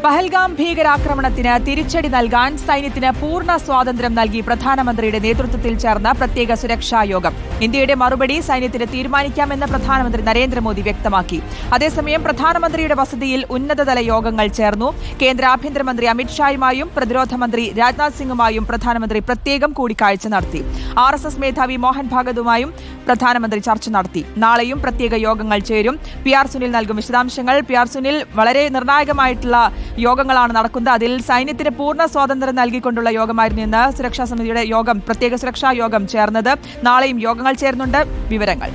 പഹൽഗാം ഭീകരാക്രമണത്തിന് തിരിച്ചടി നൽകാൻ സൈന്യത്തിന് പൂർണ്ണ സ്വാതന്ത്ര്യം നൽകി പ്രധാനമന്ത്രിയുടെ നേതൃത്വത്തിൽ ചേർന്ന പ്രത്യേക സുരക്ഷാ യോഗം. ഇന്ത്യയുടെ മറുപടി സൈന്യത്തിന് തീരുമാനിക്കാമെന്ന് പ്രധാനമന്ത്രി നരേന്ദ്രമോദി വ്യക്തമാക്കി. അതേസമയം പ്രധാനമന്ത്രിയുടെ വസതിയിൽ ഉന്നതതല യോഗങ്ങൾ ചേർന്നു. കേന്ദ്ര ആഭ്യന്തരമന്ത്രി അമിത്ഷായുമായും പ്രതിരോധ മന്ത്രി രാജ്നാഥ് സിംഗുമായും പ്രധാനമന്ത്രി പ്രത്യേകം കൂടിക്കാഴ്ച നടത്തി. RSS മേധാവി മോഹൻ ഭാഗവതുമായും പ്രധാനമന്ത്രി ചർച്ച നടത്തി. നാളെയും പ്രത്യേക യോഗങ്ങൾ ചേരും. PR സുനിൽ നൽകും വിശദാംശങ്ങൾ. PR സുനിൽ, വളരെ നിർണായകമായിട്ടുള്ള യോഗങ്ങളാണ് നടക്കുന്നത്. അതിൽ സൈന്യത്തിന് പൂർണ്ണ സ്വാതന്ത്ര്യം നൽകിക്കൊണ്ടുള്ള യോഗമായിരുന്നു ഇന്ന് സുരക്ഷാ സമിതിയുടെ യോഗം, പ്രത്യേക സുരക്ഷാ യോഗം ചേർന്നത്. നാളെയും യോഗങ്ങൾ ചേരുന്നുണ്ട്. വിവരങ്ങൾ.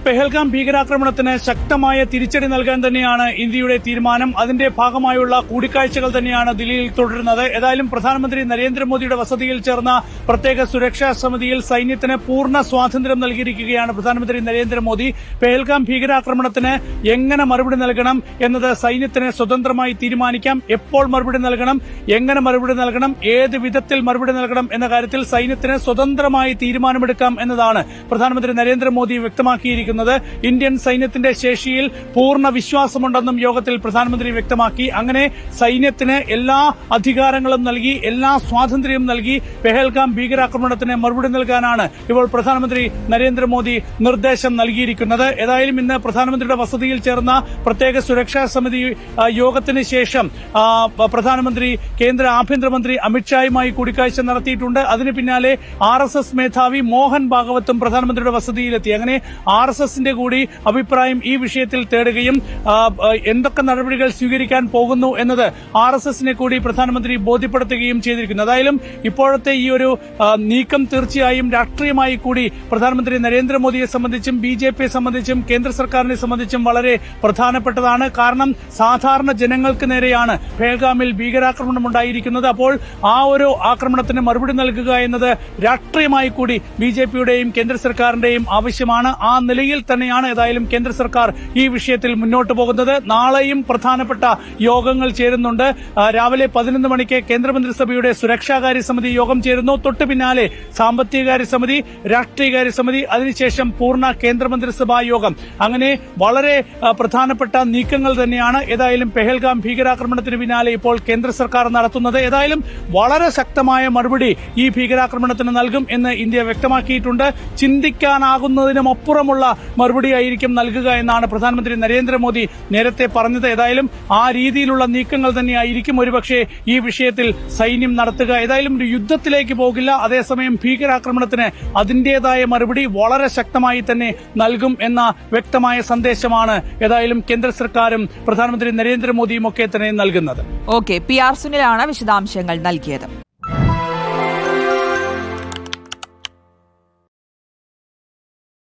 പെഹൽഗാം ഭീകരാക്രമണത്തിന് ശക്തമായ തിരിച്ചടി നൽകാൻ തന്നെയാണ് ഇന്ത്യയുടെ തീരുമാനം. അതിന്റെ ഭാഗമായുള്ള കൂടിക്കാഴ്ചകൾ തന്നെയാണ് ദില്ലിയിൽ തുടരുന്നത്. ഏതായാലും പ്രധാനമന്ത്രി നരേന്ദ്രമോദിയുടെ വസതിയിൽ ചേർന്ന പ്രത്യേക സുരക്ഷാ സമിതിയിൽ സൈന്യത്തിന് പൂർണ്ണ സ്വാതന്ത്ര്യം നൽകിയിരിക്കുകയാണ് പ്രധാനമന്ത്രി നരേന്ദ്രമോദി. പെഹൽഗാം ഭീകരാക്രമണത്തിന് എങ്ങനെ മറുപടി നൽകണം എന്നത് സൈന്യത്തിന് സ്വതന്ത്രമായി തീരുമാനിക്കാം. എപ്പോൾ മറുപടി നൽകണം, എങ്ങനെ മറുപടി നൽകണം, ഏത് വിധത്തിൽ മറുപടി നൽകണം എന്ന കാര്യത്തിൽ സൈന്യത്തിന് സ്വതന്ത്രമായി തീരുമാനമെടുക്കാം എന്നതാണ് പ്രധാനമന്ത്രി നരേന്ദ്രമോദി വ്യക്തമാക്കിയിരിക്കുന്നത്. ഇന്ത്യൻ സൈന്യത്തിന്റെ ശേഷിയിൽ പൂർണ്ണ വിശ്വാസമുണ്ടെന്നും യോഗത്തിൽ പ്രധാനമന്ത്രി വ്യക്തമാക്കി. അങ്ങനെ സൈന്യത്തിന് എല്ലാ അധികാരങ്ങളും നൽകി, എല്ലാ സ്വാതന്ത്ര്യവും നൽകി പെഹൽഗാം ഭീകരാക്രമണത്തിന് മറുപടി നൽകാനാണ് ഇപ്പോൾ പ്രധാനമന്ത്രി നരേന്ദ്രമോദി നിർദ്ദേശം നൽകിയിരിക്കുന്നത്. ഏതായാലും ഇന്ന് പ്രധാനമന്ത്രിയുടെ വസതിയിൽ ചേർന്ന പ്രത്യേക സുരക്ഷാ സമിതി യോഗത്തിന് ശേഷം പ്രധാനമന്ത്രി കേന്ദ്ര ആഭ്യന്തരമന്ത്രി അമിത്ഷായുമായി കൂടിക്കാഴ്ച നടത്തിയിട്ടുണ്ട്. അതിന് പിന്നാലെ RSS മേധാവി മോഹൻ ഭാഗവത്തും പ്രധാനമന്ത്രിയുടെ വസതിയിലെത്തി. അങ്ങനെ RSSന്റെ കൂടി അഭിപ്രായം ഈ വിഷയത്തിൽ തേടുകയും എന്തൊക്കെ നടപടികൾ സ്വീകരിക്കാൻ പോകുന്നു എന്നത് RSSനെ കൂടി പ്രധാനമന്ത്രി ബോധ്യപ്പെടുത്തുകയും ചെയ്തിരിക്കുന്നു. അതായാലും ഇപ്പോഴത്തെ ഈ ഒരു നീക്കം തീർച്ചയായും രാഷ്ട്രീയമായി കൂടി പ്രധാനമന്ത്രി നരേന്ദ്രമോദിയെ സംബന്ധിച്ചും BJPയെ സംബന്ധിച്ചും കേന്ദ്ര സർക്കാരിനെ സംബന്ധിച്ചും വളരെ പ്രധാനപ്പെട്ടതാണ്. കാരണം സാധാരണ ജനങ്ങൾക്ക് നേരെയാണ് പെഹൽഗാമിൽ ഭീകരാക്രമണം ഉണ്ടായിരിക്കുന്നത്. അപ്പോൾ ആ ഒരു ആക്രമണത്തിന് മറുപടി നൽകുക എന്നത് രാഷ്ട്രീയമായി കൂടി BJPയുടെയും കേന്ദ്ര സർക്കാരിന്റെയും ആവശ്യമാണ്. ആ നിലയിൽ തന്നെയാണ് ഏതായാലും കേന്ദ്ര സർക്കാർ ഈ വിഷയത്തിൽ മുന്നോട്ട് പോകുന്നത്. നാളെയും പ്രധാനപ്പെട്ട യോഗങ്ങൾ ചേരുന്നുണ്ട്. രാവിലെ 11 മണിക്ക് കേന്ദ്രമന്ത്രിസഭയുടെ സുരക്ഷാകാര്യ സമിതി യോഗം ചേരുന്നു. തൊട്ടു പിന്നാലെ സാമ്പത്തികകാര്യ സമിതി, രാഷ്ട്രീയകാര്യ സമിതി, അതിനുശേഷം പൂർണ്ണ കേന്ദ്രമന്ത്രിസഭാ യോഗം. അങ്ങനെ വളരെ പ്രധാനപ്പെട്ട നീക്കങ്ങൾ തന്നെയാണ് ഏതായാലും പെഹൽഗാം ഭീകരാക്രമണത്തിന് പിന്നാലെ ഇപ്പോൾ കേന്ദ്ര സർക്കാർ നടത്തുന്നത്. ഏതായാലും വളരെ ശക്തമായ മറുപടി ഈ ഭീകരാക്രമണത്തിന് നൽകും എന്ന് ഇന്ത്യ വ്യക്തമാക്കിയിട്ടുണ്ട്. ചിന്തിക്കാനാകുന്നതിനുമപ്പുറമുള്ള മറുപടിയായിരിക്കും നൽകുക എന്നാണ് പ്രധാനമന്ത്രി നരേന്ദ്രമോദി നേരത്തെ പറഞ്ഞത്. ഏതായാലും ആ രീതിയിലുള്ള നീക്കങ്ങൾ തന്നെയായിരിക്കും ഒരുപക്ഷെ ഈ വിഷയത്തിൽ സൈന്യം നടത്തുക. ഏതായാലും ഒരു യുദ്ധത്തിലേക്ക് പോകില്ല. അതേസമയം ഭീകരാക്രമണത്തിന് അതിന്റേതായ മറുപടി വളരെ ശക്തമായി തന്നെ നൽകും എന്ന വ്യക്തമായ സന്ദേശമാണ് ഏതായാലും കേന്ദ്ര സർക്കാരും പ്രധാനമന്ത്രി നരേന്ദ്രമോദിയും ഒക്കെ തന്നെ നൽകുന്നത്. PR സുനിലാണ് വിശദാംശങ്ങൾ നൽകിയത്.